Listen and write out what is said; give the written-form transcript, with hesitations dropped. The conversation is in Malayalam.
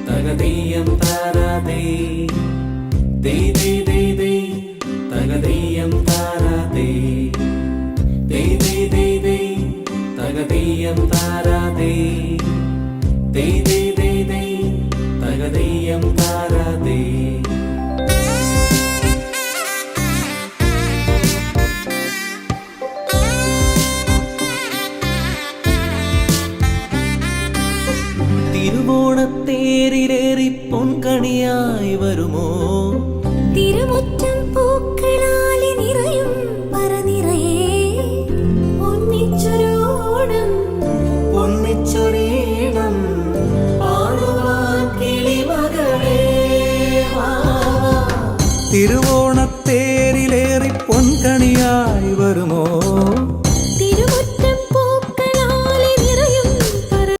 തകതീയം താരാതേ തകതീയം താരാതേ തകതീയം താരാതേ തകതീയം താരാതേ. തിരുവോണത്തേരിലേറി പൊൻകണിയായി വരുമോ തിരുമുറ്റം പൂക്കളാലി നിറയും പറനിറയേ ഒന്നിച്ചൊരോണം ഒന്നിച്ചൊരീണം പാടുവാൻ കിളിമകളേ. തിരുവോണ